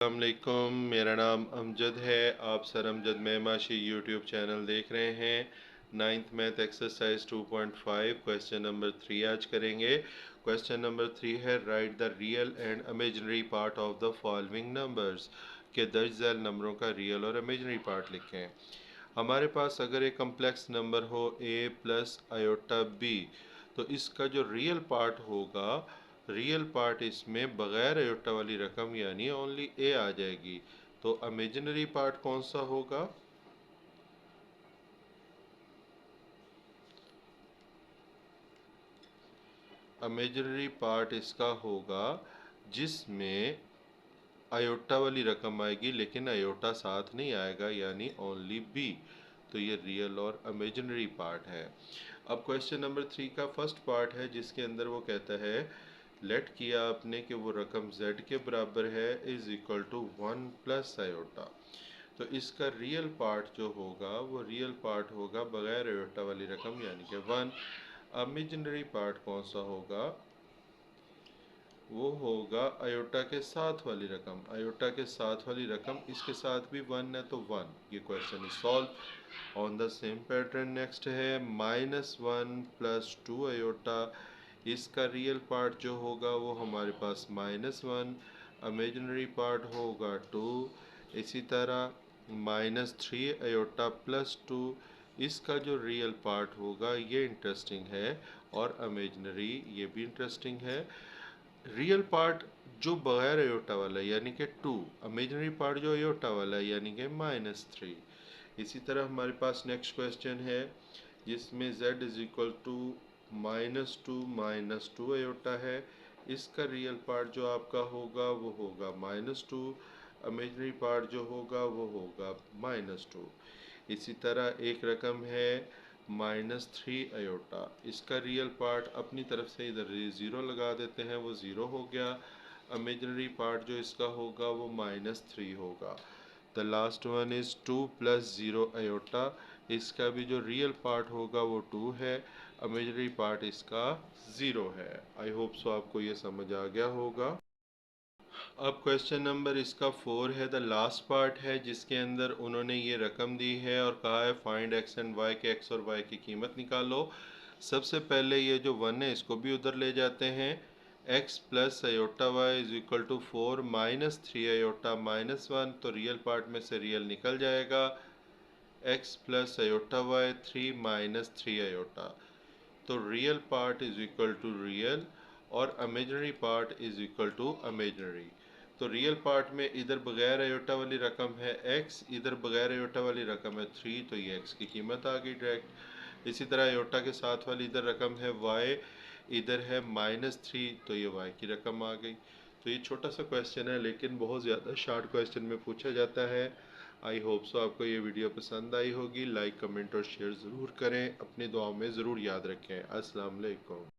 अस्सलामुअलैकुम, मेरा नाम अमजद है। आप सर अमजद मेहमाशी यूट्यूब चैनल देख रहे हैं। Ninth math exercise 2.5 question number 3 आज करेंगे। क्वेश्चन नंबर 3 है right the real and imaginary part of the following numbers के दर्ज झैल नंबरों का रियल और इमेजिनरी पार्ट लिखें। हमारे पास अगर एक कम्प्लेक्स नंबर हो a प्लस आयोटा b, तो इसका जो रियल पार्ट होगा, रियल पार्ट इसमें बग़ैर आयोटा वाली रकम यानी ओनली a आ जाएगी। तो इमेजिनरी पार्ट कौन सा होगा? इमेजिनरी पार्ट इसका होगा जिसमें आयोटा वाली रकम आएगी लेकिन आयोटा साथ नहीं आएगा यानी ओनली b। तो ये रियल और इमेजिनरी पार्ट है। अब क्वेश्चन नंबर 3 का फर्स्ट पार्ट है जिसके अंदर वो कहता है लेट किया आपने कि वो रकम z के बराबर है इज इक्वल टू 1 प्लस आयोटा। तो इसका रियल पार्ट जो होगा वो रियल पार्ट होगा बगैर आयोटा वाली रकम यानी कि 1। इमेजिनरी पार्ट कौन सा होगा? वो होगा आयोटा के साथ वाली रकम। आयोटा के साथ वाली रकम, इसके साथ भी 1 है तो 1। ये question is solve on the same pattern. Next है -1 प्लस 2 आयोटा। इसका रियल पार्ट जो होगा वो हमारे पास -1, इमेजिनरी पार्ट होगा 2। इसी तरह -3 आयोटा प्लस 2, इसका जो रियल पार्ट होगा ये इंटरेस्टिंग है और इमेजिनरी ये भी इंटरेस्टिंग है। रियल पार्ट जो बगैर अयोटा वाला है यानी कि 2, इमेजिनरी पार्ट जो अयोटा वाला है यानी कि -3। इसी तरह हमारे पास नेक्स्ट क्वेश्चन है जिसमें z is equal to -2 iota है। इसका रियल पार्ट जो आपका होगा वो होगा -2, इमेजिनरी पार्ट जो होगा वो होगा -2। इसी तरह एक रकम है -3 अयोटा। इसका रियल पार्ट अपनी तरफ से इधर 0 लगा देते हैं, वो 0 हो गया। इमेजिनरी पार्ट जो इसका होगा वो -3 होगा। The last one is 2 plus 0 iota. इसका भी जो रियल पार्ट होगा वो 2 है, इमेजिनरी पार्ट इसका 0 है। आई होप सो आपको ये समझ आ गया होगा। अब क्वेश्चन नंबर इसका 4 है, द लास्ट पार्ट है जिसके अंदर उन्होंने ये रकम दी है और कहा है फाइंड एक्स एंड वाई के एक्स और वाई की कीमत निकालो। सबसे पहले ये जो 1 है इसको भी उधर ले जाते हैं। x plus iota y is equal to 4 -3 iota -1, तो रियल पार्ट में से रियल निकल जाएगा। x plus iota y 3 -3 iota, तो real part is equal to real और imaginary part is equal to imaginary. तो रियल पार्ट में इधर बगैर अयोटा वाली रकम है x, इधर बगैर अयोटा वाली रकम है 3, तो ये x की कीमत आ गई डायरेक्ट। इसी तरह अयोटा के साथ वाली इधर रकम है y, इधर है -3, तो ये y की रकम आ गई। तो ये छोटा सा क्वेश्चन है लेकिन बहुत ज़्यादा शार्ट क्वेश्चन में पूछा जाता है। आई होप सो आपको ये वीडियो पसंद आई होगी। लाइक कमेंट और शेयर ज़रूर करें, अपनी दुआओं में ज़रूर याद रखें। अस्सलाम वालेकुम।